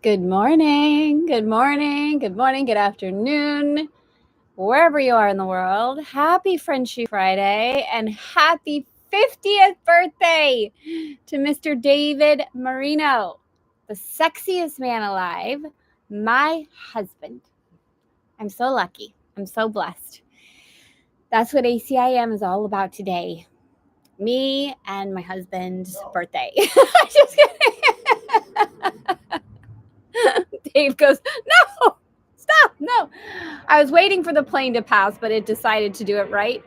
Good morning, good morning, good morning, good afternoon, wherever you are in the world. Happy Friendship Friday and happy 50th birthday to Mr. David Marino, the sexiest man alive, my husband. I'm so lucky. I'm so blessed. That's what ACIM is all about today. Me and my husband's birthday. Just kidding. Dave goes, no, stop, no. I was waiting for the plane to pass, but it decided to do it right.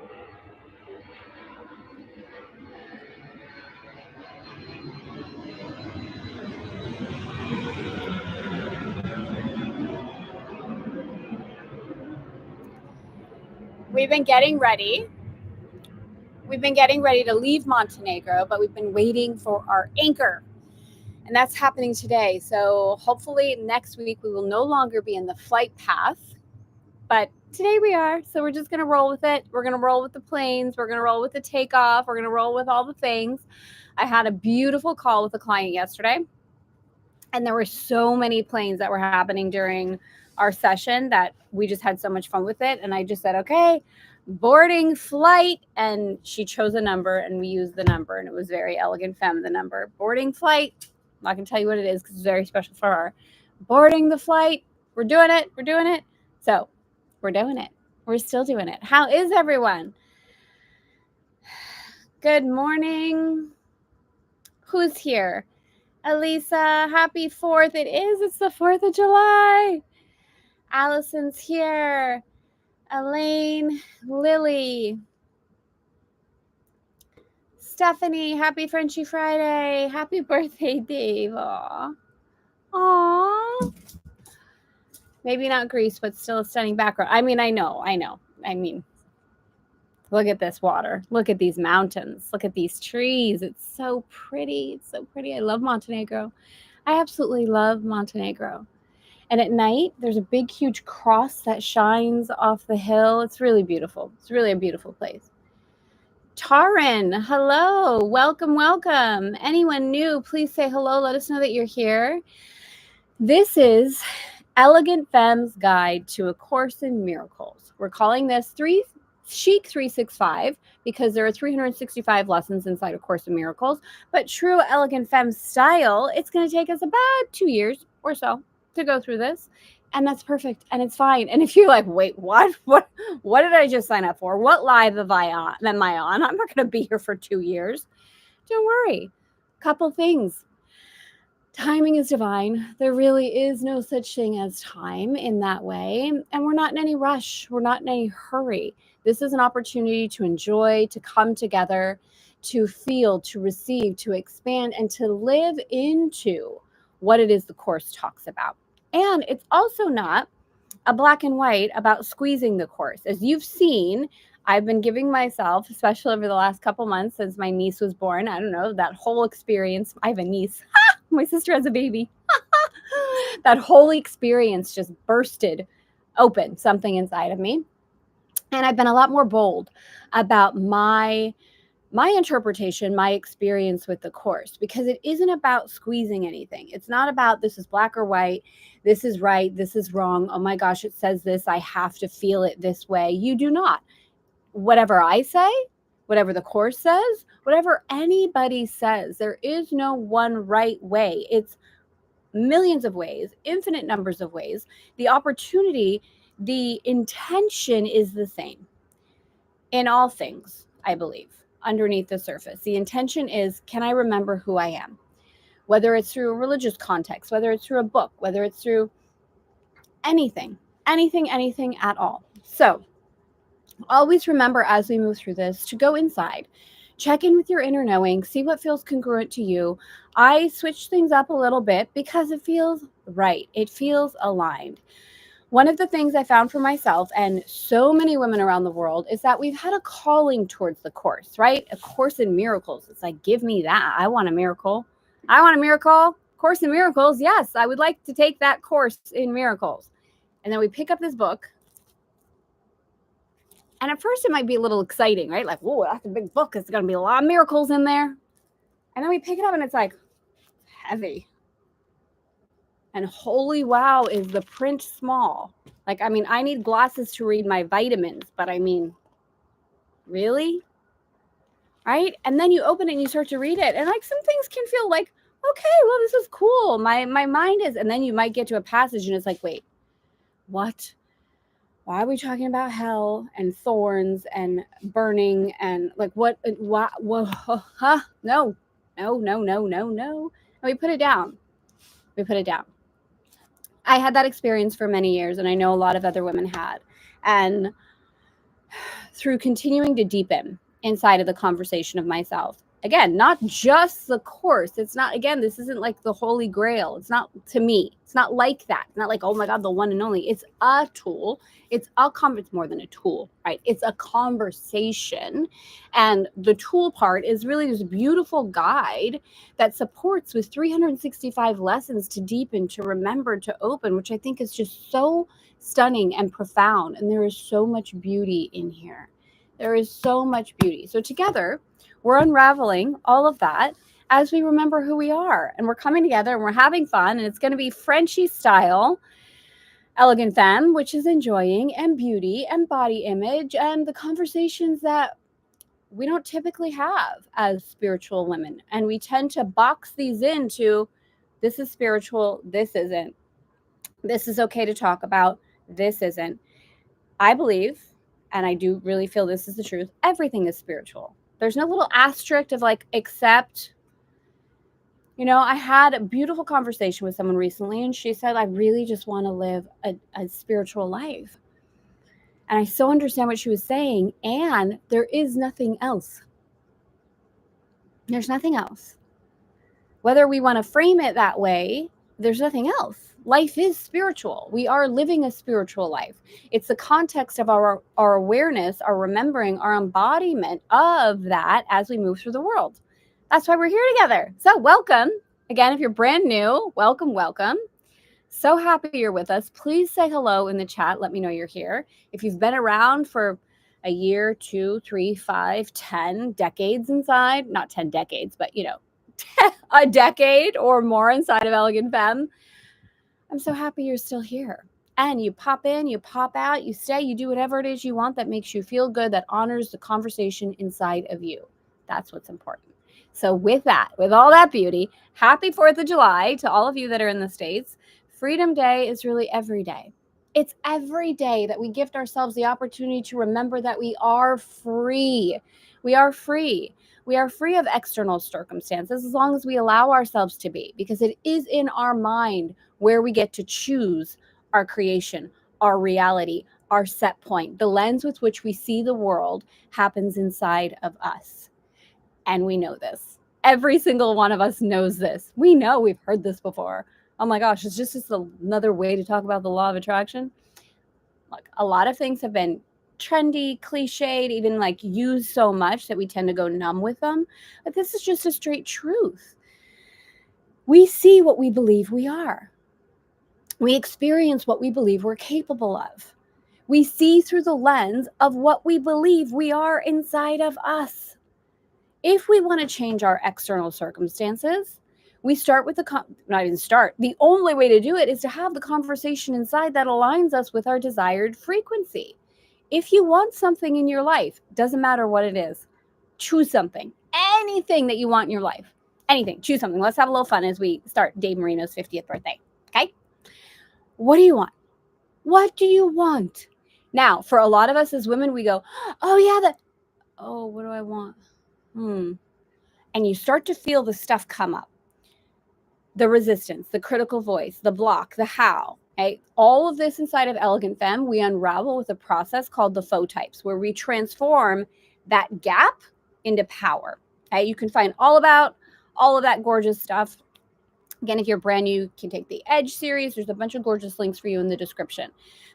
We've been getting ready. We've been getting ready to leave Montenegro, but we've been waiting for our anchor. And that's happening today. So hopefully next week we will no longer be in the flight path. But today we are. So we're just going to roll with it. We're going to roll with the planes. We're going to roll with the takeoff. We're going to roll with all the things. I had a beautiful call with a client yesterday. And there were so many planes that were happening during our session that we just had so much fun with it. And I just said, okay, boarding flight. And she chose a number and we used the number. And it was very elegant femme, the number. Boarding flight. I'm not going to tell you what it is because it's very special for her. Boarding the flight. We're doing it. We're doing it. So we're doing it. We're still doing it. How is everyone? Good morning. Who's here? Elisa, happy 4th. It is. It's the 4th of July. Allison's here. Elaine, Lily. Stephanie, happy Friendship Friday. Happy birthday, Dave. Aww. Aww. Maybe not Greece, but still a stunning background. I mean, I know. I mean, look at this water. Look at these mountains. Look at these trees. It's so pretty. It's so pretty. I love Montenegro. I absolutely love Montenegro. And at night, there's a big, huge cross that shines off the hill. It's really beautiful. It's really a beautiful place. Tarin, hello. Welcome, welcome. Anyone new, please say hello. Let us know that you're here. This is Elegant Femme's Guide to A Course in Miracles. We're calling this Chic 365 because there are 365 lessons inside A Course in Miracles. But true Elegant Femme style, it's going to take us about 2 years or so to go through this. And that's perfect. And it's fine. And if you're like, wait, what did I just sign up for? What live am I on? I'm not going to be here for 2 years. Don't worry. Couple things. Timing is divine. There really is no such thing as time in that way. And we're not in any rush. We're not in any hurry. This is an opportunity to enjoy, to come together, to feel, to receive, to expand, and to live into what it is the Course talks about. And it's also not a black and white about squeezing the Course. As you've seen, I've been giving myself, especially over the last couple months since my niece was born, I don't know, that whole experience. I have a niece. My sister has a baby. That whole experience just bursted open something inside of me. And I've been a lot more bold about my interpretation, my experience with the Course, because it isn't about squeezing anything. It's not about this is black or white, this is right, this is wrong. Oh my gosh, it says this, I have to feel it this way. You do not. Whatever I say, whatever the Course says, whatever anybody says, there is no one right way. It's millions of ways, infinite numbers of ways. The opportunity, the intention is the same in all things, I believe, underneath the surface. The intention is, can I remember who I am? Whether it's through a religious context, whether it's through a book, whether it's through anything at all. So always remember as we move through this to go inside, check in with your inner knowing, see what feels congruent to you. I switched things up a little bit because it feels right. It feels aligned. One of the things I found for myself and so many women around the world is that we've had a calling towards the Course, right? A Course in Miracles. It's like, give me that. I want a miracle. I want a miracle. Course in Miracles. Yes, I would like to take that Course in Miracles. And then we pick up this book. And at first it might be a little exciting, right? Like, whoa, that's a big book. It's going to be a lot of miracles in there. And then we pick it up and it's like heavy. And holy wow, is the print small. Like, I mean, I need glasses to read my vitamins, but I mean, really? Right? And then you open it and you start to read it. And like some things can feel like, okay, well, this is cool. My mind is, and then you might get to a passage and it's like, wait, what? Why are we talking about hell and thorns and burning and like what? Huh? No. And we put it down. I had that experience for many years, and I know a lot of other women had. And through continuing to deepen inside of the conversation of myself, again, not just the course. It's not, again, this isn't like the holy grail. It's not, to me, it's not like that. It's not like, oh my God, the one and only. It's a tool. It's more than a tool, right? It's a conversation. And the tool part is really this beautiful guide that supports with 365 lessons to deepen, to remember, to open, which I think is just so stunning and profound. And there is so much beauty in here. There is so much beauty. So together, we're unraveling all of that as we remember who we are. And we're coming together and we're having fun. And it's going to be Frenchy style, Elegant Femme, which is enjoying, and beauty and body image and the conversations that we don't typically have as spiritual women. And we tend to box these into, this is spiritual, this isn't. This is okay to talk about, this isn't. I believe, and I do really feel this is the truth, everything is spiritual. There's no little asterisk of like, except, I had a beautiful conversation with someone recently, and she said, I really just want to live a spiritual life. And I so understand what she was saying, and there is nothing else. There's nothing else. Whether we want to frame it that way, there's nothing else. Life is spiritual. We are living a spiritual life. It's the context of our awareness, our remembering, our embodiment of that as we move through the world. That's why we're here together. So welcome. Again, if you're brand new, welcome, welcome. So happy you're with us. Please say hello in the chat. Let me know you're here. If you've been around for a year, 2, 3, 5, 10 decades inside, not 10 decades, but a decade or more inside of Elegant Femme, I'm so happy you're still here. And you pop in, you pop out, you stay, you do whatever it is you want that makes you feel good, that honors the conversation inside of you. That's what's important. So with that, with all that beauty, happy 4th of July to all of you that are in the States. Freedom Day is really every day. It's every day that we gift ourselves the opportunity to remember that we are free. We are free. We are free of external circumstances as long as we allow ourselves to be, because it is in our mind where we get to choose our creation, our reality, our set point. The lens with which we see the world happens inside of us. And we know this. Every single one of us knows this. We know, we've heard this before. Oh my gosh, it's just another way to talk about the law of attraction. Look, a lot of things have been trendy, cliched, even like used so much that we tend to go numb with them. But this is just a straight truth. We see what we believe we are. We experience what we believe we're capable of. We see through the lens of what we believe we are inside of us. If we want to change our external circumstances, we start with the only way to do it is to have the conversation inside that aligns us with our desired frequency. If you want something in your life, doesn't matter what it is, choose something, anything that you want in your life, anything, choose something. Let's have a little fun as we start Dave Marino's 50th birthday. Okay. What do you want? What do you want? Now, for a lot of us as women, we go, oh yeah, what do I want? And you start to feel the stuff come up. The resistance, the critical voice, the block, the how. Okay? All of this inside of Elegant Femme, we unravel with a process called the faux types, where we transform that gap into power. Okay? You can find all about all of that gorgeous stuff. Again, if you're brand new, you can take the Edge series. There's a bunch of gorgeous links for you in the description.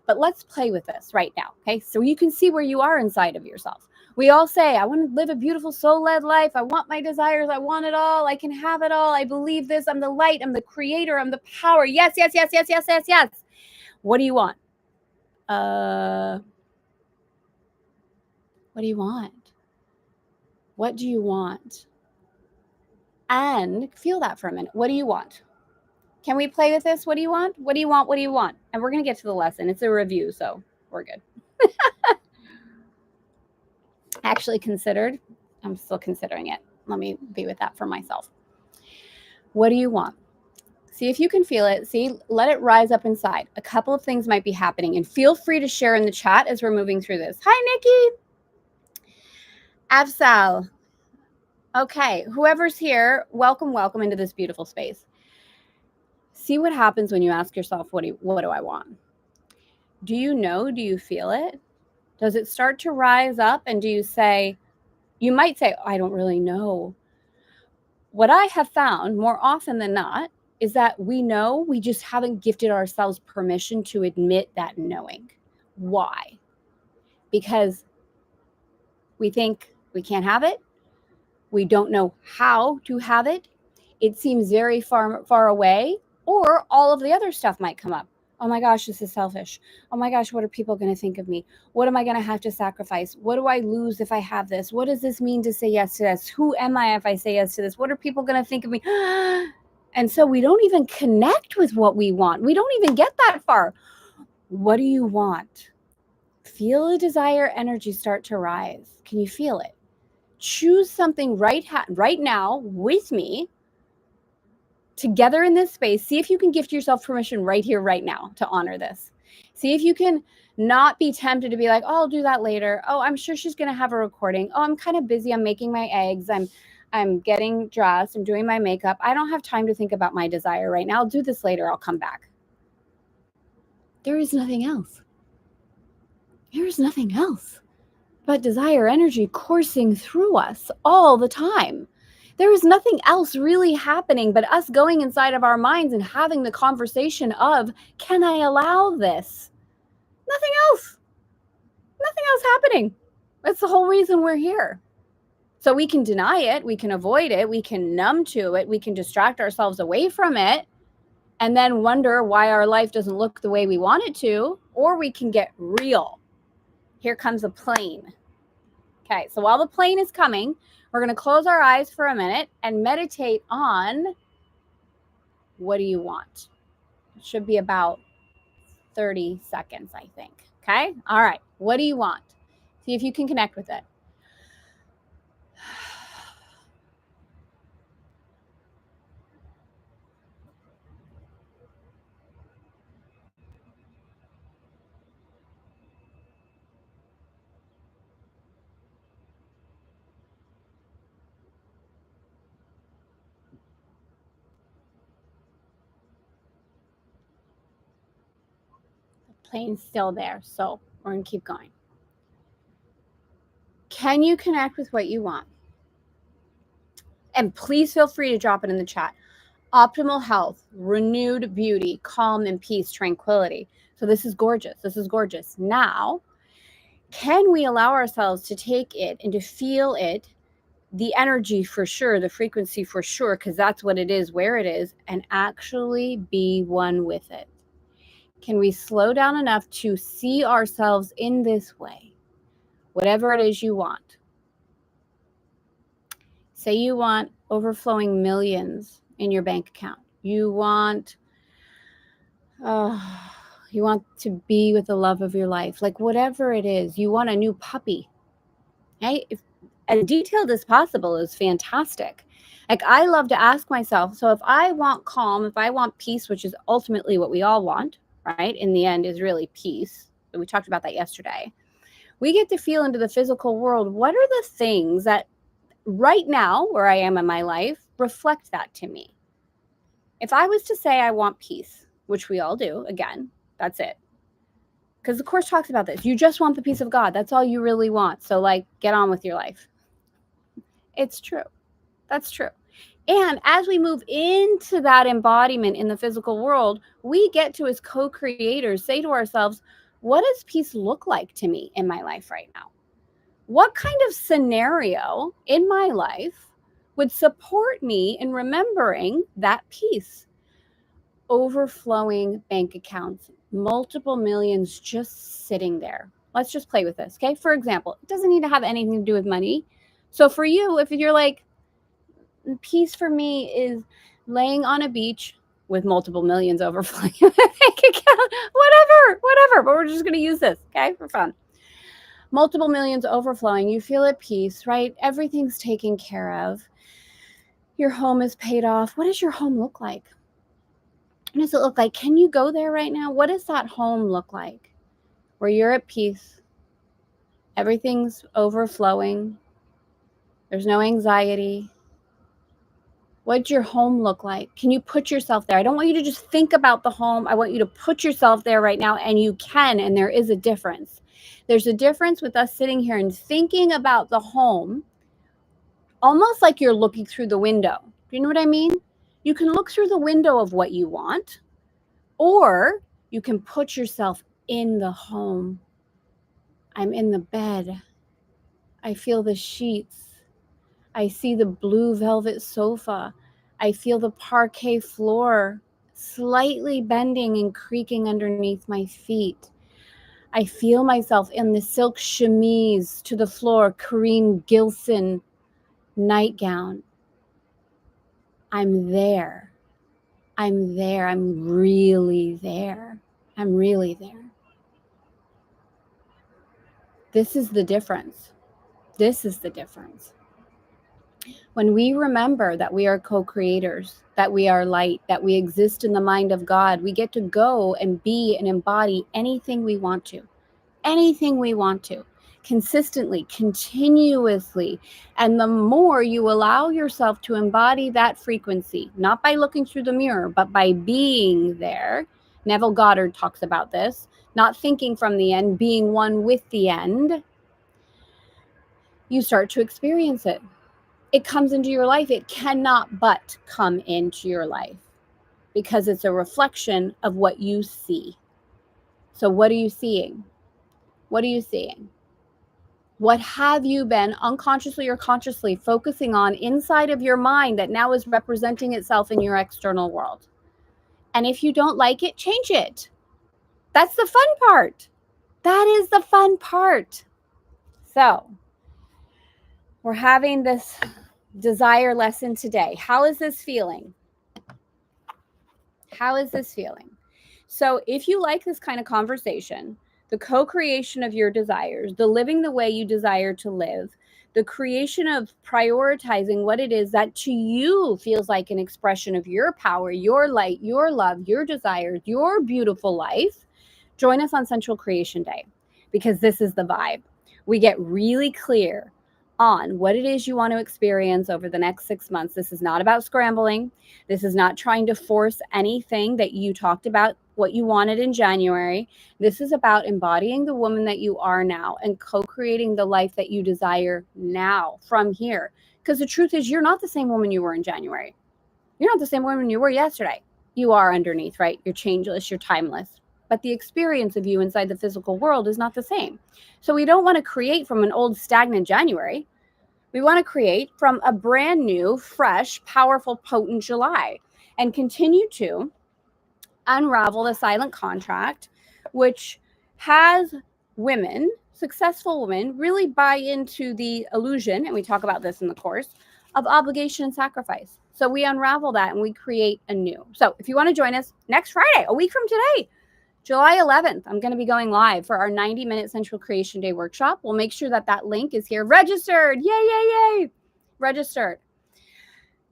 But let's play with this right now. Okay? So you can see where you are inside of yourself. We all say, I want to live a beautiful soul-led life. I want my desires. I want it all. I can have it all. I believe this. I'm the light. I'm the creator. I'm the power. Yes, yes, yes, yes, yes, yes, yes. What do you want? What do you want? What do you want? And feel that for a minute. What do you want? Can we play with this? What do you want? What do you want? What do you want? And we're going to get to the lesson. It's a review, so we're good. Actually considered. I'm still considering it. Let me be with that for myself. What do you want? See if you can feel it. See, let it rise up inside. A couple of things might be happening, and feel free to share in the chat as we're moving through this. Hi, Nikki. Afsal. Okay, whoever's here, welcome into this beautiful space. See what happens when you ask yourself, what do I want? Do you know? Do you feel it? Does it start to rise up? And do you say, you might say, I don't really know. What I have found more often than not is that we know, we just haven't gifted ourselves permission to admit that knowing. Why? Because we think we can't have it. We don't know how to have it. It seems very far away, or all of the other stuff might come up. Oh my gosh, this is selfish. Oh my gosh, what are people going to think of me? What am I going to have to sacrifice? What do I lose if I have this? What does this mean to say yes to this? Who am I if I say yes to this? What are people going to think of me? And so we don't even connect with what we want. We don't even get that far. What do you want? Feel the desire energy start to rise. Can you feel it? Choose something right now with me, together in this space. See if you can gift yourself permission right here, right now to honor this. See if you can not be tempted to be like, oh, I'll do that later. Oh, I'm sure she's going to have a recording. Oh, I'm kind of busy. I'm making my eggs. I'm getting dressed. I'm doing my makeup. I don't have time to think about my desire right now. I'll do this later. I'll come back. There is nothing else. There is nothing else but desire energy coursing through us all the time. There is nothing else really happening but us going inside of our minds and having the conversation of, can I allow this? Nothing else. Nothing else happening. That's the whole reason we're here. So we can deny it. We can avoid it. We can numb to it. We can distract ourselves away from it and then wonder why our life doesn't look the way we want it to. Or we can get real. Here comes a plane. Okay, so while the plane is coming, we're going to close our eyes for a minute and meditate on, what do you want? It should be about 30 seconds, I think. Okay, all right, what do you want? See if you can connect with it. The plane's still there, so we're going to keep going. Can you connect with what you want? And please feel free to drop it in the chat. Optimal health, renewed beauty, calm and peace, tranquility. So this is gorgeous. This is gorgeous. Now, can we allow ourselves to take it and to feel it, the energy for sure, the frequency for sure, because that's what it is, where it is, and actually be one with it? Can we slow down enough to see ourselves in this way? Whatever it is you want. Say you want overflowing millions in your bank account. You want to be with the love of your life. Like whatever it is, you want a new puppy. Right? As detailed as possible is fantastic. Like I love to ask myself, so if I want calm, if I want peace, which is ultimately what we all want, right? In the end is really peace. We talked about that yesterday. We get to feel into the physical world. What are the things that right now, where I am in my life, reflect that to me? If I was to say I want peace, which we all do, again, that's it. Because the Course talks about this. You just want the peace of God. That's all you really want. So like, get on with your life. It's true. That's true. And as we move into that embodiment in the physical world, we get to, as co-creators, say to ourselves, what does peace look like to me in my life right now? What kind of scenario in my life would support me in remembering that peace? Overflowing bank accounts, multiple millions just sitting there. Let's just play with this, okay? For example, it doesn't need to have anything to do with money. So for you, if you're like, peace for me is laying on a beach with multiple millions overflowing in the bank account. Whatever. But we're just going to use this, okay, for fun. Multiple millions overflowing. You feel at peace, right? Everything's taken care of. Your home is paid off. What does your home look like? What does it look like? Can you go there right now? What does that home look like? Where you're at peace. Everything's overflowing. There's no anxiety. What'd your home look like? Can you put yourself there? I don't want you to just think about the home. I want you to put yourself there right now, and you can, and there is a difference. There's a difference with us sitting here and thinking about the home almost like you're looking through the window. Do you know what I mean? You can look through the window of what you want, or you can put yourself in the home. I'm in the bed. I feel the sheets. I see the blue velvet sofa. I feel the parquet floor slightly bending and creaking underneath my feet. I feel myself in the silk chemise to the floor, Corinne Gilson nightgown. I'm there. I'm there. I'm really there. I'm really there. This is the difference. This is the difference. When we remember that we are co-creators, that we are light, that we exist in the mind of God, we get to go and be and embody anything we want to, consistently, continuously. And the more you allow yourself to embody that frequency, not by looking through the mirror, but by being there. Neville Goddard talks about this, not thinking from the end, being one with the end. You start to experience it. It comes into your life. It cannot but come into your life because it's a reflection of what you see. So what are you seeing? What are you seeing? What have you been unconsciously or consciously focusing on inside of your mind that now is representing itself in your external world? And if you don't like it, change it. That's the fun part. That is the fun part. So we're having this desire lesson today. How is this feeling? How is this feeling? So if you like this kind of conversation, the co-creation of your desires, the living the way you desire to live, the creation of prioritizing what it is that to you feels like an expression of your power, your light, your love, your desires, your beautiful life, join us on Sensual Creation Day, because this is the vibe. We get really clear on what it is you want to experience over the next 6 months. This is not about scrambling. This is not trying to force anything that you talked about, what you wanted in January. This is about embodying the woman that you are now and co-creating the life that you desire now from here. Because the truth is, you're not the same woman you were in January. You're not the same woman you were yesterday. You are underneath, right? You're changeless, you're timeless. But the experience of you inside the physical world is not the same. So we don't want to create from an old stagnant January. We want to create from a brand new, fresh, powerful, potent July and continue to unravel the silent contract, which has women, successful women, really buy into the illusion, and we talk about this in the course, of obligation and sacrifice. So we unravel that and we create anew. So if you want to join us next Friday, a week from today, July 11th, I'm going to be going live for our 90-minute Sensual Creation Day workshop. We'll make sure that that link is here. Registered. Yay. Registered.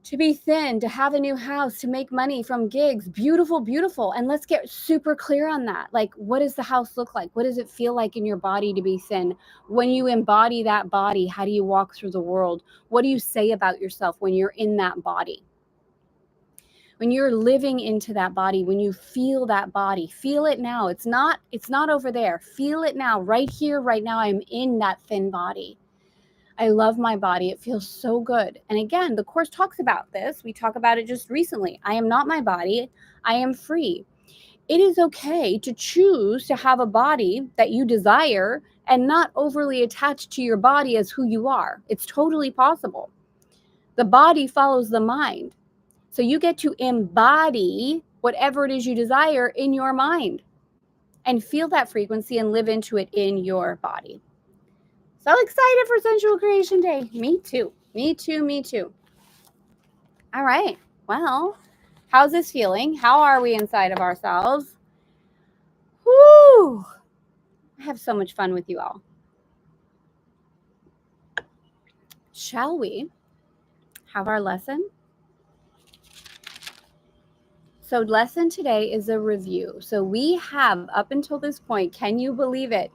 To be thin, to have a new house, to make money from gigs. Beautiful. And let's get super clear on that. Like, what does the house look like? What does it feel like in your body to be thin? When you embody that body, how do you walk through the world? What do you say about yourself when you're in that body? When you're living into that body, when you feel that body, feel it now. It's not over there. Feel it now, right here, right now. I'm in that thin body. I love my body. It feels so good. And again, the course talks about this. We talk about it just recently. I am not my body. I am free. It is okay to choose to have a body that you desire and not overly attached to your body as who you are. It's totally possible. The body follows the mind. So you get to embody whatever it is you desire in your mind and feel that frequency and live into it in your body. So excited for Sensual Creation Day. Me too. All right. Well, How's this feeling? How are we inside of ourselves? Woo! I have so much fun with you all. Shall we have our lesson? So lesson today is a review. So we have, up until this point, can you believe it?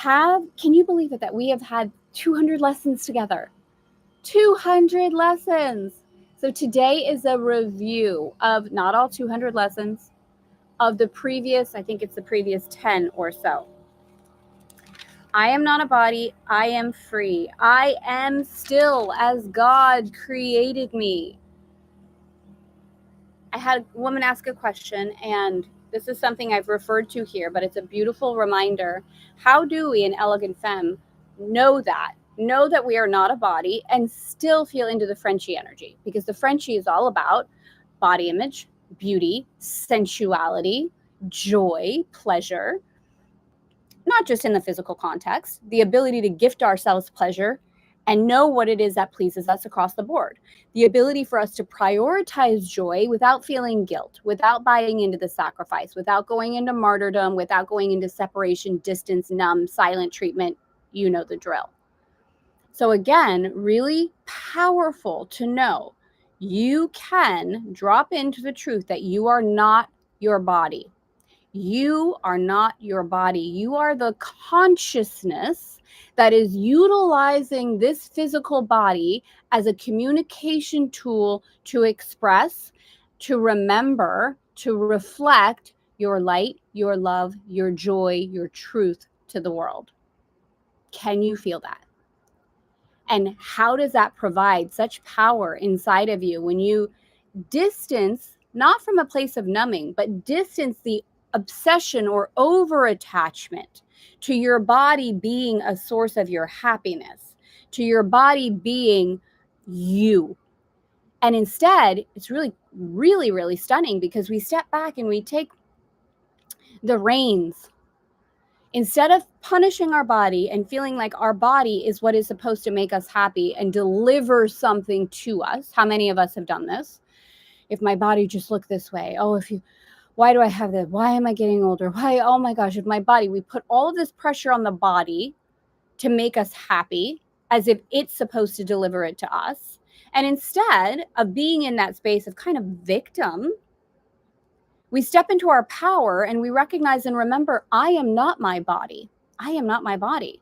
Can you believe it that we have had 200 lessons together? 200 lessons. So today is a review of not all 200 lessons, of the previous, I think it's the previous 10 or so. I am not a body. I am free. I am still as God created me. I had a woman ask a question, and this is something I've referred to here, but it's a beautiful reminder. How do we in Elegant Femme know that we are not a body and still feel into the Frenchie energy? Because the Frenchie is all about body image, beauty, sensuality, joy, pleasure, not just in the physical context, the ability to gift ourselves pleasure and know what it is that pleases us across the board. The ability for us to prioritize joy without feeling guilt, without buying into the sacrifice, without going into martyrdom, without going into separation, distance, numb, silent treatment. You know the drill. So again, really powerful to know you can drop into the truth that you are not your body. You are not your body. You are the consciousness that is utilizing this physical body as a communication tool to express, to remember, to reflect your light, your love, your joy, your truth to the world. Can you feel that? And how does that provide such power inside of you when you distance, not from a place of numbing, but distance the obsession or over attachment to your body being a source of your happiness, to your body being you? And instead, it's really, really, really stunning because we step back and we take the reins. Instead of punishing our body and feeling like our body is what is supposed to make us happy and deliver something to us, how many of us have done this? If my body just looked this way, why do I have this? Why am I getting older? Why, oh my gosh, if my body, we put all of this pressure on the body to make us happy as if it's supposed to deliver it to us. And instead of being in that space of kind of victim, we step into our power and we recognize and remember, I am not my body. I am not my body.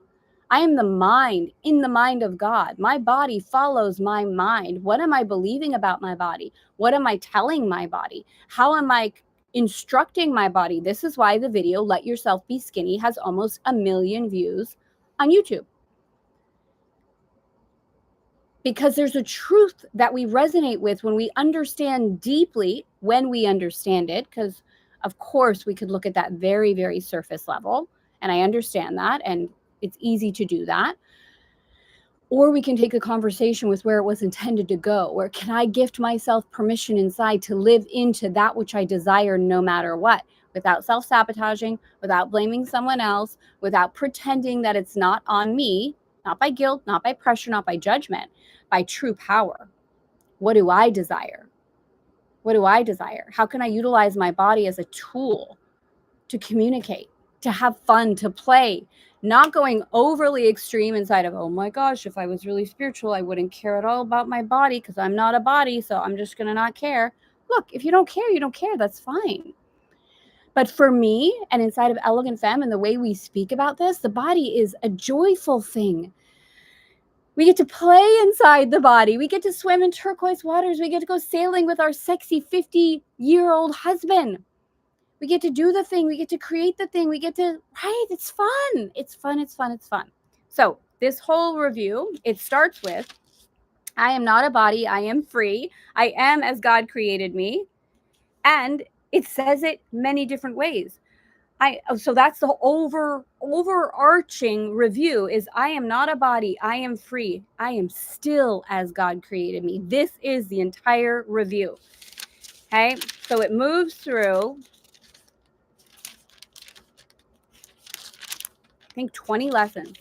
I am the mind in the mind of God. My body follows my mind. What am I believing about my body? What am I telling my body? How am I instructing my body? This is why the video, Let Yourself Be Skinny, has almost 1 million views on YouTube. Because there's a truth that we resonate with when we understand deeply, when we understand it, because of course we could look at that very, very surface level. And I understand that. And it's easy to do that. Or we can take a conversation with where it was intended to go. Where can I gift myself permission inside to live into that which I desire no matter what, without self-sabotaging, without blaming someone else, without pretending that it's not on me, not by guilt, not by pressure, not by judgment, by true power. What do I desire? What do I desire? How can I utilize my body as a tool to communicate, to have fun, to play, not going overly extreme inside of, oh my gosh, if I was really spiritual, I wouldn't care at all about my body because I'm not a body, so I'm just going to not care. Look, if you don't care, you don't care. That's fine. But for me and inside of Elegant Femme and the way we speak about this, the body is a joyful thing. We get to play inside the body. We get to swim in turquoise waters. We get to go sailing with our sexy 50-year-old husband. We get to do the thing. We get to create the thing. We get to, right? It's fun. It's fun. It's fun. It's fun. So this whole review, it starts with, I am not a body. I am free. I am as God created me. And it says it many different ways. So that's the overarching review is I am not a body. I am free. I am still as God created me. This is the entire review. Okay. So it moves through, I think 20 lessons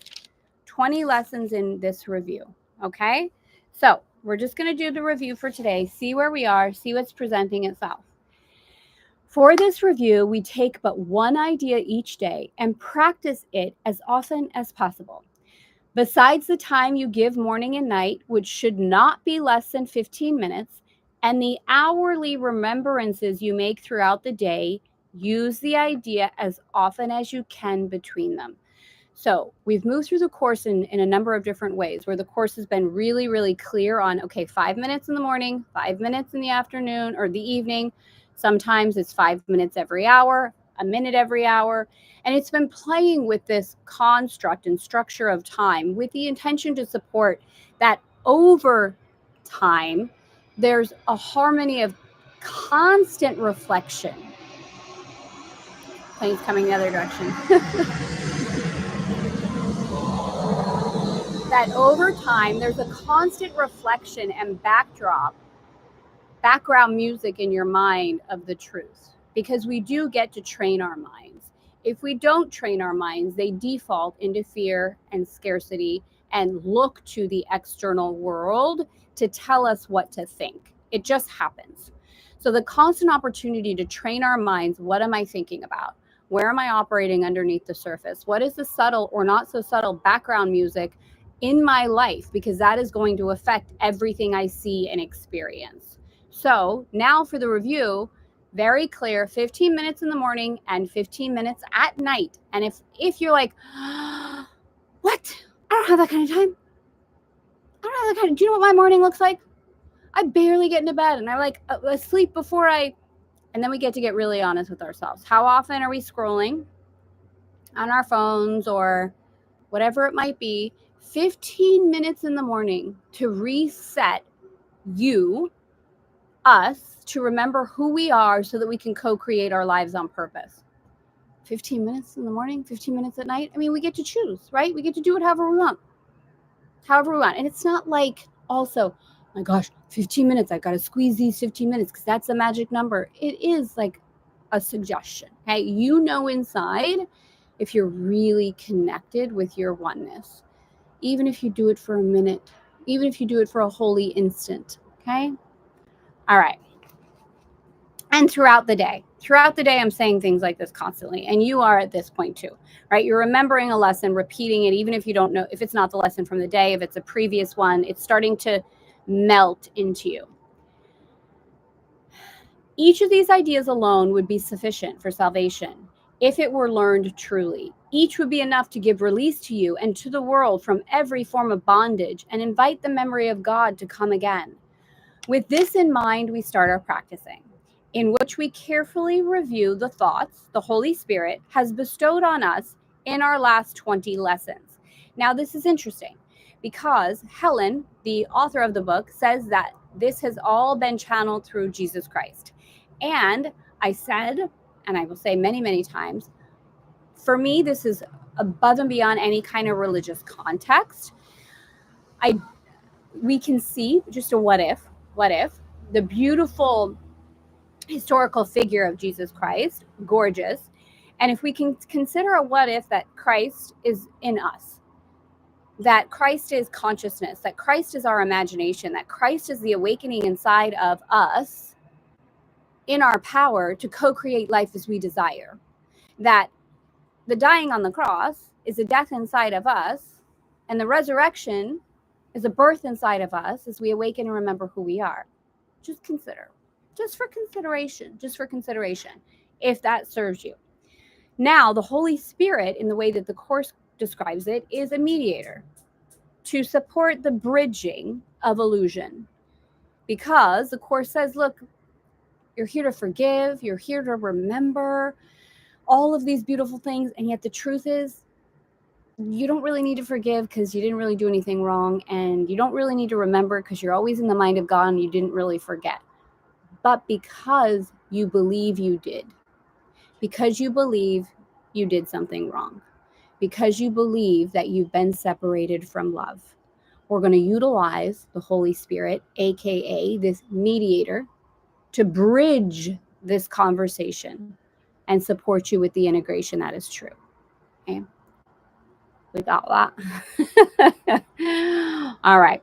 in this review. Okay. So We're just going to do the review for today, see where we are, see what's presenting itself. For this review, we take but one idea each day and practice it as often as possible. Besides the time you give morning and night, which should not be less than 15 minutes, and the hourly remembrances you make throughout the day, use the idea as often as you can between them. So we've moved through the course in a number of different ways where the course has been really, really clear on, okay, 5 minutes in the morning, 5 minutes in the afternoon or the evening. Sometimes it's 5 minutes every hour, a minute every hour. And it's been playing with this construct and structure of time with the intention to support that over time, there's a harmony of constant reflection. Plane's coming the other direction. That over time, there's a constant reflection and background music in your mind of the truth, because we do get to train our minds. If we don't train our minds, they default into fear and scarcity and look to the external world to tell us what to think. It just happens. So the constant opportunity to train our minds, what am I thinking about? Where am I operating underneath the surface? What is the subtle or not so subtle background music in my life? Because that is going to affect everything I see and experience. So now for the review, very clear, 15 minutes in the morning and 15 minutes at night. And if you're like, what? I don't have that kind of time. I don't have that kind of, do you know what my morning looks like? I barely get into bed and I'm like asleep before and then we get to get really honest with ourselves. How often are we scrolling on our phones or whatever it might be? 15 minutes in the morning to reset us, to remember who we are so that we can co-create our lives on purpose. 15 minutes in the morning, 15 minutes at night. I mean, we get to choose, right? We get to do it however we want. And it's not like also, oh my gosh, 15 minutes. I've got to squeeze these 15 minutes because that's the magic number. It is like a suggestion. Okay. You know, inside, if you're really connected with your oneness, even if you do it for a minute, even if you do it for a holy instant. Okay. All right. And throughout the day, I'm saying things like this constantly. And you are at this point too, right? You're remembering a lesson, repeating it, even if you don't know, if it's not the lesson from the day, if it's a previous one, it's starting to melt into you. Each of these ideas alone would be sufficient for salvation if it were learned truly. Each would be enough to give release to you and to the world from every form of bondage and invite the memory of God to come again. With this in mind, we start our practicing, in which we carefully review the thoughts the Holy Spirit has bestowed on us in our last 20 lessons. Now, this is interesting because Helen, the author of the book, says that this has all been channeled through Jesus Christ. And I said, and I will say many, many times, for me, this is above and beyond any kind of religious context. We can see just a what if, the beautiful historical figure of Jesus Christ, gorgeous. And if we can consider a what if that Christ is in us, that Christ is consciousness, that Christ is our imagination, that Christ is the awakening inside of us in our power to co-create life as we desire, that the dying on the cross is a death inside of us, and the resurrection is a birth inside of us as we awaken and remember who we are. Just consider. Just for consideration, if that serves you. Now, the Holy Spirit, in the way that the Course describes it, is a mediator to support the bridging of illusion. Because the Course says, look, you're here to forgive, you're here to remember all of these beautiful things, and yet the truth is, you don't really need to forgive because you didn't really do anything wrong, and you don't really need to remember because you're always in the mind of God and you didn't really forget. But because you believe you did, because you believe you did something wrong, because you believe that you've been separated from love, we're going to utilize the Holy Spirit, aka this mediator, to bridge this conversation and support you with the integration that is true. Okay? We got that. All right.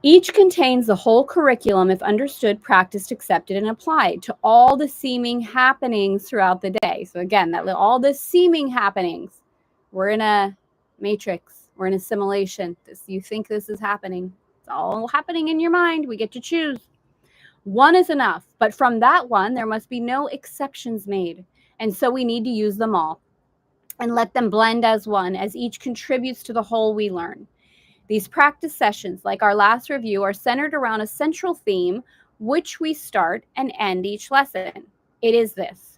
Each contains the whole curriculum if understood, practiced, accepted, and applied to all the seeming happenings throughout the day. So again, all the seeming happenings. We're in a matrix. We're in a simulation. You think this is happening. It's all happening in your mind. We get to choose. One is enough, but from that one, there must be no exceptions made. And so we need to use them all and let them blend as one, as each contributes to the whole we learn. These practice sessions, like our last review, are centered around a central theme, which we start and end each lesson. It is this: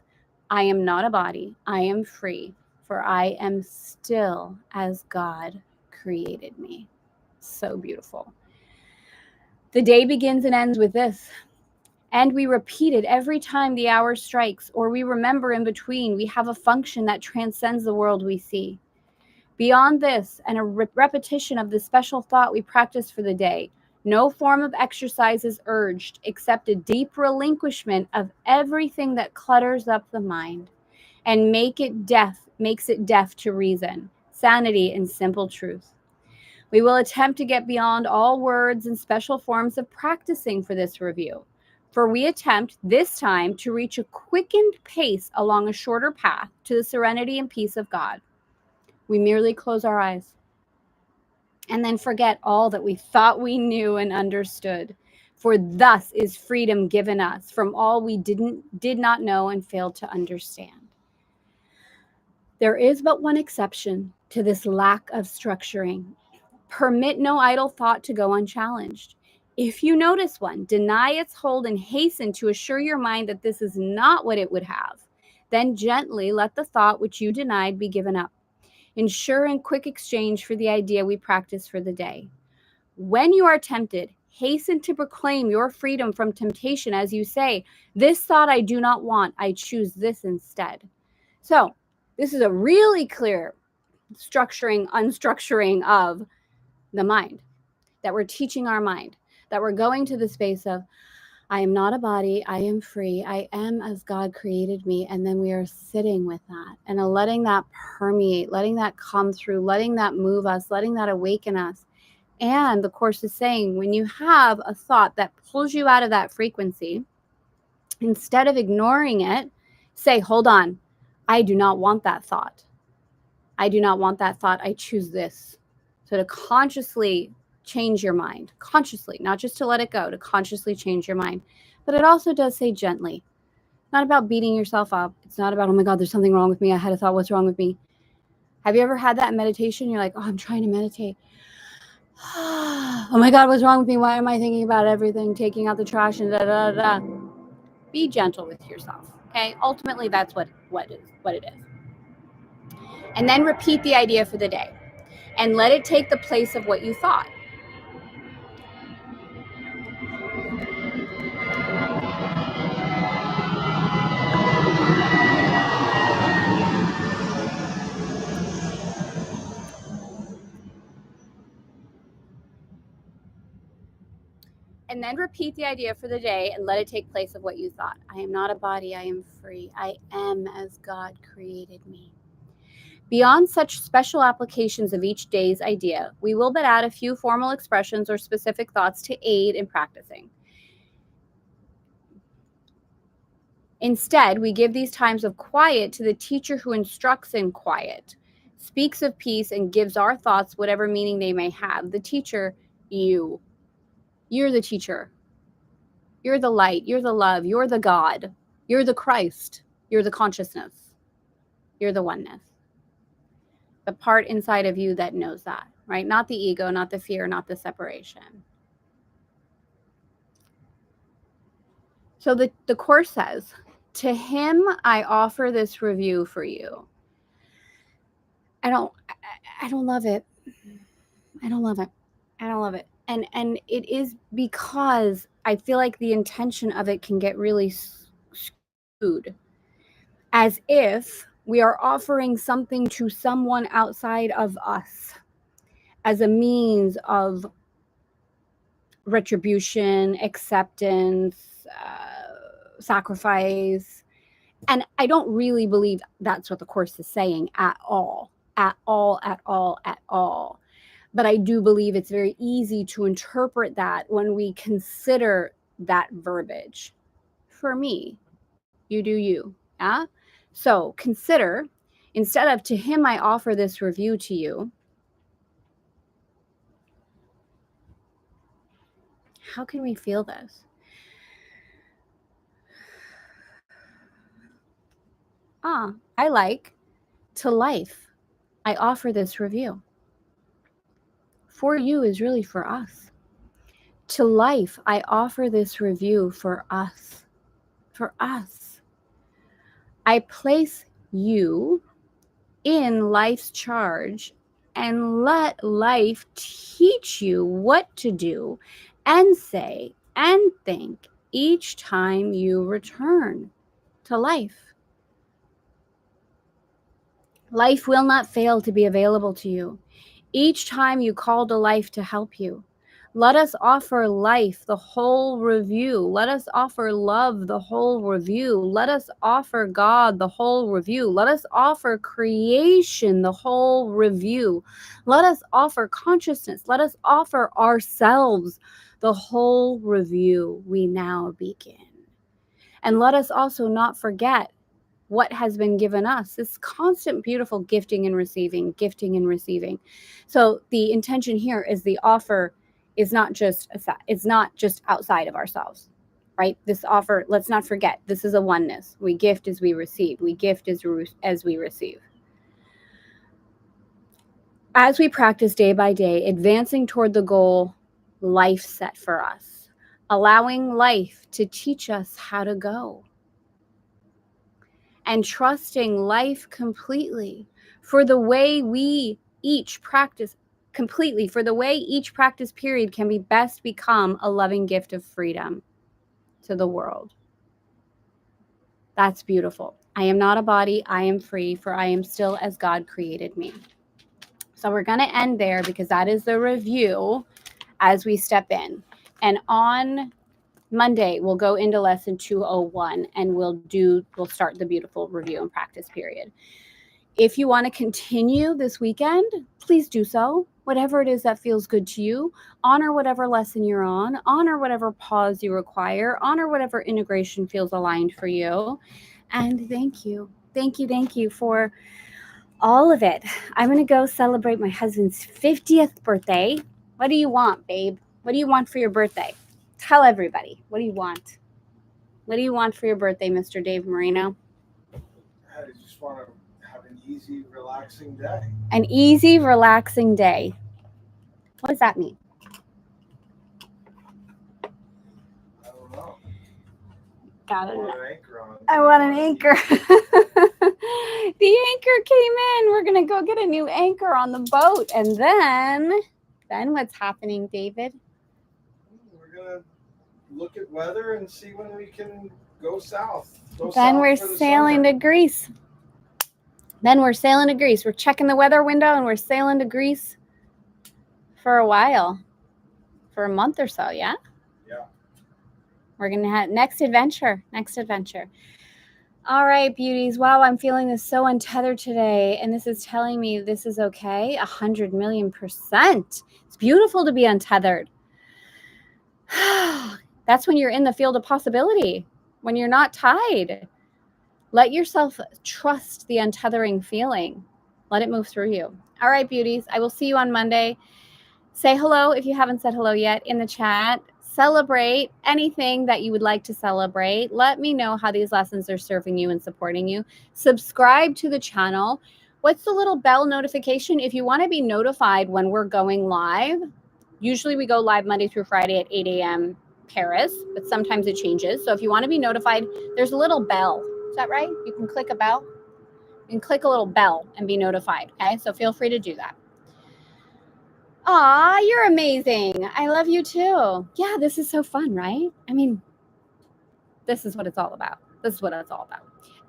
I am not a body, I am free, for I am still as God created me. So beautiful. The day begins and ends with this. And we repeat it every time the hour strikes, or we remember in between. We have a function that transcends the world we see. Beyond this, and a repetition of the special thought we practice for the day, no form of exercise is urged except a deep relinquishment of everything that clutters up the mind and makes it deaf to reason, sanity, and simple truth. We will attempt to get beyond all words and special forms of practicing for this review, for we attempt this time to reach a quickened pace along a shorter path to the serenity and peace of God. We merely close our eyes and then forget all that we thought we knew and understood. For thus is freedom given us from all we did not know and failed to understand. There is but one exception to this lack of structuring. Permit no idle thought to go unchallenged. If you notice one, deny its hold and hasten to assure your mind that this is not what it would have. Then gently let the thought which you denied be given up. Ensure in quick exchange for the idea we practice for the day. When you are tempted, hasten to proclaim your freedom from temptation as you say, this thought I do not want, I choose this instead. So this is a really clear unstructuring of the mind, that we're teaching our mind, that we're going to the space of, I am not a body, I am free, I am as God created me. And then we are sitting with that and letting that permeate, letting that come through, letting that move us, letting that awaken us. And the Course is saying, when you have a thought that pulls you out of that frequency, instead of ignoring it, say, hold on, I do not want that thought. I do not want that thought. I choose this. So to consciously change your mind, consciously, not just to let it go, to consciously change your mind. But it also does say gently. Not about beating yourself up. It's not about, oh my God, there's something wrong with me. I had a thought, what's wrong with me? Have you ever had that in meditation? You're like, oh, I'm trying to meditate. Oh my God, what's wrong with me? Why am I thinking about everything, taking out the trash and da da da? Be gentle with yourself. Okay. Ultimately, that's what it is. And then repeat the idea for the day and let it take the place of what you thought. And then repeat the idea for the day and let it take place of what you thought. I am not a body, I am free. I am as God created me. Beyond such special applications of each day's idea, we will but add a few formal expressions or specific thoughts to aid in practicing. Instead, we give these times of quiet to the teacher who instructs in quiet, speaks of peace, and gives our thoughts whatever meaning they may have. The teacher, you. You're the teacher. You're the light. You're the love. You're the God. You're the Christ. You're the consciousness. You're the oneness. The part inside of you that knows that, right? Not the ego, not the fear, not the separation. So the Course says, to him I offer this review for you. I don't love it. I don't love it. I don't love it. And it is because I feel like the intention of it can get really skewed, as if we are offering something to someone outside of us as a means of retribution, acceptance, sacrifice. And I don't really believe that's what the Course is saying at all, at all, at all, at all. But I do believe it's very easy to interpret that when we consider that verbiage. For me, you do you. Yeah? So consider, instead of to him I offer this review to you, how can we feel this? I like to life. I offer this review. For you is really for us. To life, I offer this review for us. For us. I place you in life's charge and let life teach you what to do and say and think each time you return to life. Life will not fail to be available to you each time you call to life to help you. Let us offer life the whole review. Let us offer love the whole review. Let us offer God the whole review. Let us offer creation the whole review. Let us offer consciousness. Let us offer ourselves the whole review. We now begin. And let us also not forget what has been given us, this constant beautiful gifting and receiving. So the intention here is the offer is not just outside of ourselves, right? This offer, let's not forget, this is a oneness. We gift as we receive. We gift as we receive. As we practice day by day, advancing toward the goal life set for us, allowing life to teach us how to go, and trusting life completely for the way we each practice period can be best become a loving gift of freedom to the world. That's beautiful. I am not a body. I am free, for I am still as God created me. So we're going to end there because that is the review as we step in. And on Monday, we'll go into lesson 201 and we'll start the beautiful review and practice period. If you want to continue this weekend, please do so. Whatever it is that feels good to you, honor whatever lesson you're on, honor whatever pause you require, honor whatever integration feels aligned for you. And thank you for all of it. I'm going to go celebrate my husband's 50th birthday. What do you want, babe? What do you want for your birthday? Tell everybody. What do you want? What do you want for your birthday, Mr. Dave Marino? I just want to have an easy, relaxing day. An easy, relaxing day. What does that mean? I don't know. Got it. I want an anchor on. I want an anchor. The anchor came in. We're going to go get a new anchor on the boat. And then what's happening, David? We're going to look at weather and see when we can go south. Then we're sailing to Greece. We're checking the weather window and we're sailing to Greece for a while. For a month or so, yeah? Yeah. We're going to have next adventure. All right, beauties. Wow, I'm feeling this so untethered today. And this is telling me this is okay. 100,000,000%. It's beautiful to be untethered. That's when you're in the field of possibility, when you're not tied. Let yourself trust the untethering feeling. Let it move through you. All right, beauties. I will see you on Monday. Say hello if you haven't said hello yet in the chat. Celebrate anything that you would like to celebrate. Let me know how these lessons are serving you and supporting you. Subscribe to the channel. What's the little bell notification? If you want to be notified when we're going live, usually we go live Monday through Friday at 8 a.m. Paris, but sometimes it changes. So if you want to be notified, there's a little bell. Is that right? You can click a bell. You can click a little bell and be notified. Okay, so feel free to do that. Aw, you're amazing. I love you too. Yeah, this is so fun, right? I mean, this is what it's all about.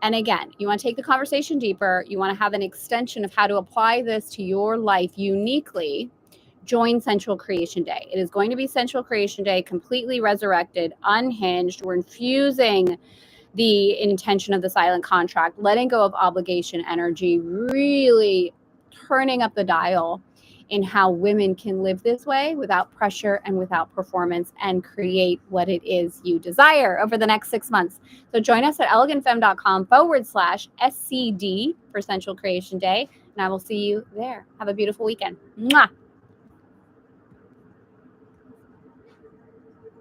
And again, you want to take the conversation deeper. You want to have an extension of how to apply this to your life uniquely. Join Sensual Creation Day. It is going to be Sensual Creation Day, completely resurrected, unhinged. We're infusing the intention of the silent contract, letting go of obligation energy, really turning up the dial in how women can live this way without pressure and without performance and create what it is you desire over the next 6 months. So join us at elegantfemme.com/SCD for Sensual Creation Day. And I will see you there. Have a beautiful weekend. Mwah!